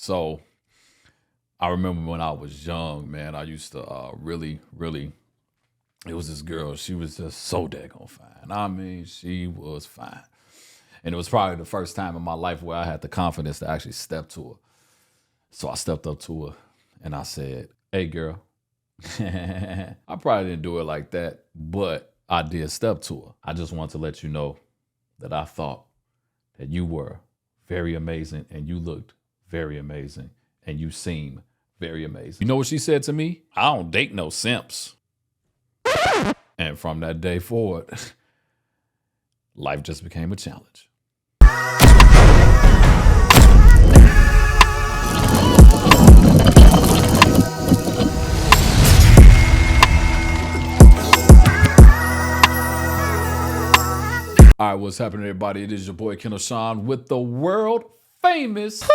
So I remember when I was young, man, I used to really, it was this girl. She was just so daggone fine. I mean, she was fine. And it was probably the first time in my life where I had the confidence to actually step to her. So I stepped up to her and I said, hey, girl. I probably didn't do it like that, but I did step to her. I just want to let you know that I thought that you were very amazing and you looked very amazing and you seem very amazing. You know what she said to me? I don't date no simps. And from that day forward, life just became a challenge. All right, what's happening, everybody? It is your boy, Kendall Sean, with the world famous.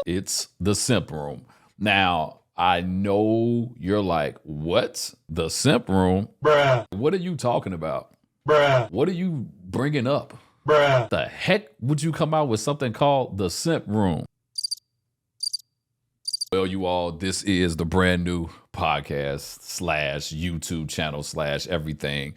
It's the Simp Room. Now, I know you're like, what? The Simp Room? Bruh. What are you talking about? Bruh. What are you bringing up? Bruh. The heck would you come out with something called the Simp Room? Well, you all, this is the brand new podcast / YouTube channel / everything.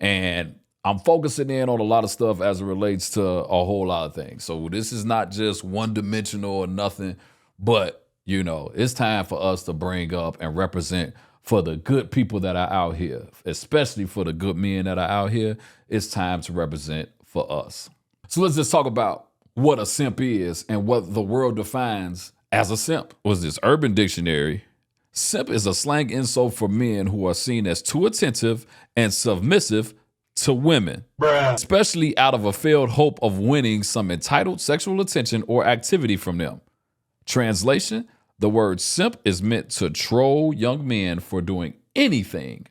And I'm focusing in on a lot of stuff as it relates to a whole lot of things. So this is not just one dimensional or nothing, but you know, it's time for us to bring up and represent for the good people that are out here, especially for the good men that are out here. It's time to represent for us. So let's just talk about what a simp is and what the world defines as a simp. Was this Urban Dictionary? Simp is a slang insult for men who are seen as too attentive and submissive to women, bruh, especially out of a failed hope of winning some entitled sexual attention or activity from them. Translation, the word simp is meant to troll young men for doing anything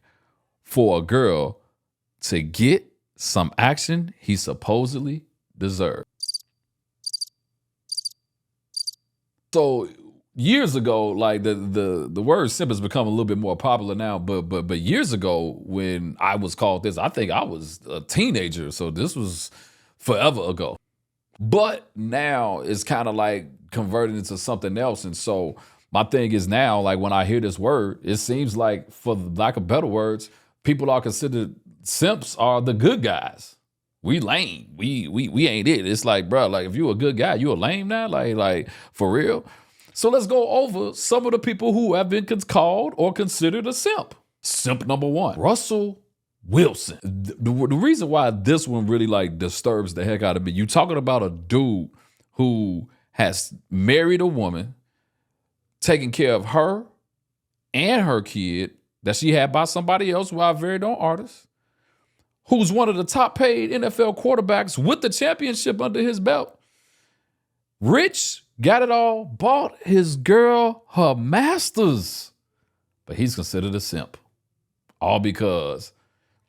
for a girl to get some action he supposedly deserves. So years ago, like the word simp has become a little bit more popular now, but years ago when I was called this, I think I was a teenager, so this was forever ago. But now it's kind of like converted into something else. And so my thing is now, like when I hear this word, it seems like, for lack of better words, people are considered simps are the good guys. We lame. We ain't it. It's like, bro, like if you a good guy, you a lame now? Like for real? So let's go over some of the people who have been called or considered a simp. Simp number one, Russell Wilson. The reason why this one really like disturbs the heck out of me, you talking about a dude who has married a woman, taking care of her and her kid that she had by somebody else, who our very own artist, who's one of the top paid NFL quarterbacks with the championship under his belt. Rich, got it all, bought his girl her masters, but he's considered a simp. All because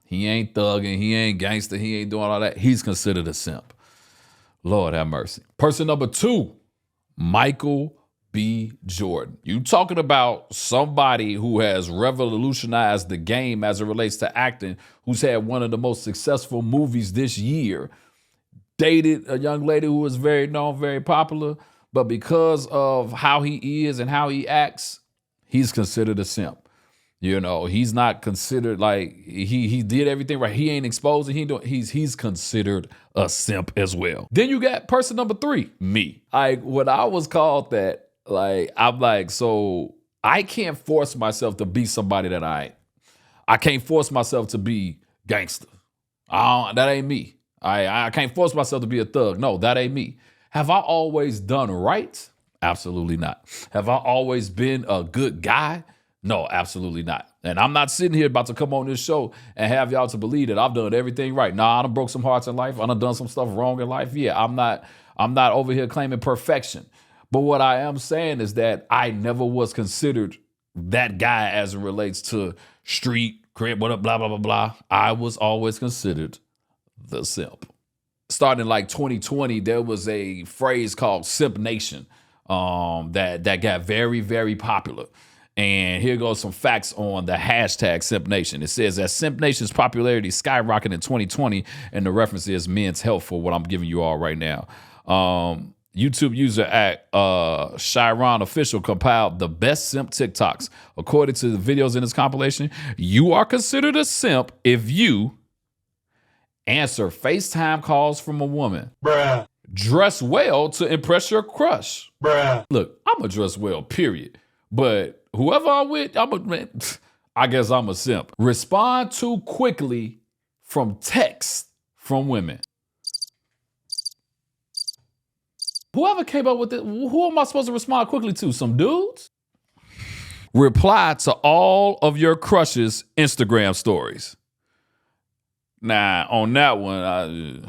he ain't thugging, he ain't gangster, he ain't doing all that. He's considered a simp. Lord have mercy. Person number two, Michael B. Jordan. You talking about somebody who has revolutionized the game as it relates to acting, who's had one of the most successful movies this year, dated a young lady who was very known, very popular, but because of how he is and how he acts, he's considered a simp. You know, he's not considered like he did everything right. He ain't exposed and he's considered a simp as well. Then you got person number three, me. When I was called that, I'm like, so I can't force myself to be somebody that I ain't. I can't force myself to be gangster. That ain't me. I can't force myself to be a thug. No, that ain't me. Have I always done right? Absolutely not. Have I always been a good guy? No, absolutely not. And I'm not sitting here about to come on this show and have y'all to believe that I've done everything right. Nah, I done broke some hearts in life. I done some stuff wrong in life. Yeah, I'm not over here claiming perfection. But what I am saying is that I never was considered that guy as it relates to street, crib, blah, blah, blah, blah. I was always considered the simp. Starting in like 2020, there was a phrase called Simp Nation that got very, very popular. And here goes some facts on the hashtag Simp Nation. It says that Simp Nation's popularity skyrocketed in 2020, and the reference is Men's Health for what I'm giving you all right now. YouTube user at Chiron Official compiled the best simp TikToks. According to the videos in this compilation, you are considered a simp if you answer FaceTime calls from a woman, Bruh. dress well to impress your crush. Bruh. Look, I'm a dress well, period. But whoever I'm with, I guess I'm a simp. Respond too quickly from text from women. Whoever came up with it, who am I supposed to respond quickly to? Some dudes? Reply to all of your crush's Instagram stories. Nah, on that one,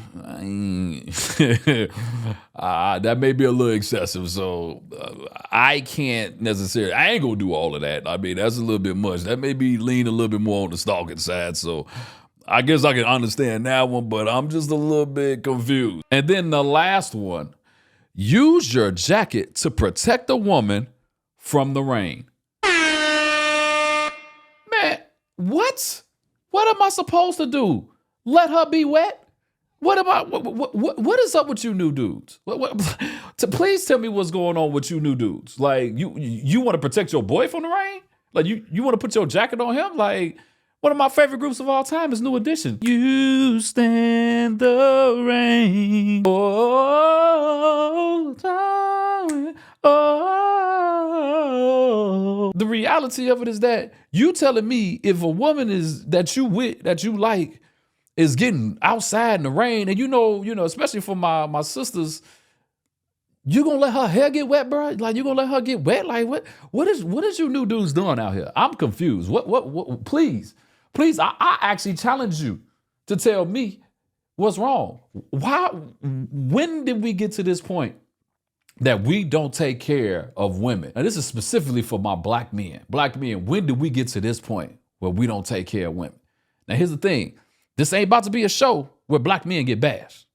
that may be a little excessive. So I can't necessarily, I ain't gonna do all of that. I mean, that's a little bit much. That may be lean a little bit more on the stalking side. So I guess I can understand that one, but I'm just a little bit confused. And then the last one, use your jacket to protect a woman from the rain. Man, what? What am I supposed to do? Let her be wet? What is up with you new dudes? Please tell me what's going on with you new dudes. Like, you want to protect your boy from the rain? Like, you want to put your jacket on him? Like, one of my favorite groups of all time is New Edition. You stand the rain. Oh, darling. Oh. The reality of it is that you telling me if a woman is that you with, that you like, is getting outside in the rain, and you know, especially for my sisters, you gonna let her hair get wet, bro? Like, you gonna let her get wet? Like, what is you new dudes doing out here? I'm confused. What please, I actually challenge you to tell me what's wrong. When did we get to this point that we don't take care of women? And this is specifically for my black men. Black men, when did we get to this point where we don't take care of women? Now, here's the thing. This ain't about to be a show where black men get bashed.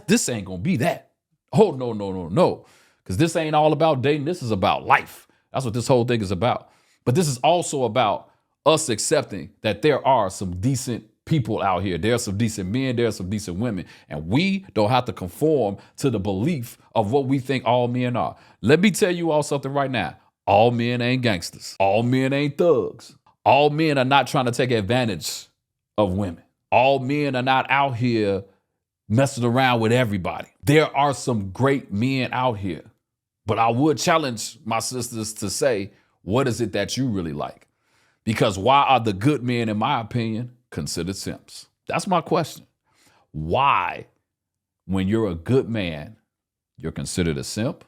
This ain't gonna be that. Oh, no. Because this ain't all about dating. This is about life. That's what this whole thing is about. But this is also about us accepting that there are some decent people out here. There are some decent men. There are some decent women. And we don't have to conform to the belief of what we think all men are. Let me tell you all something right now. All men ain't gangsters. All men ain't thugs. All men are not trying to take advantage of women. All men are not out here messing around with everybody. There are some great men out here, but I would challenge my sisters to say, what is it that you really like? Because why are the good men, in my opinion, considered simps? That's my question. Why, when you're a good man, you're considered a simp,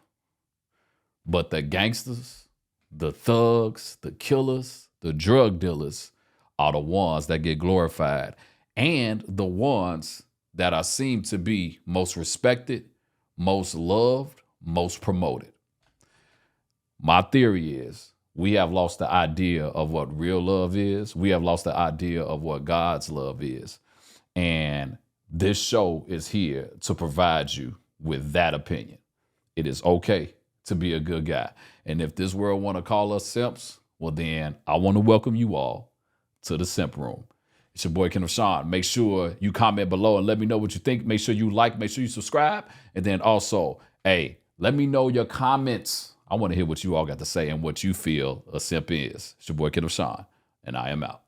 but the gangsters, the thugs, the killers, the drug dealers are the ones that get glorified, and the ones that are seen to be most respected, most loved, most promoted. My theory is we have lost the idea of what real love is. We have lost the idea of what God's love is. And this show is here to provide you with that opinion. It is okay to be a good guy. And if this world want to call us simps, well, then I want to welcome you all to the Simp Room. It's your boy, Kenneth Sean. Make sure you comment below and let me know what you think. Make sure you like, make sure you subscribe. And then also, hey, let me know your comments. I want to hear what you all got to say and what you feel a simp is. It's your boy, Kenneth Sean, and I am out.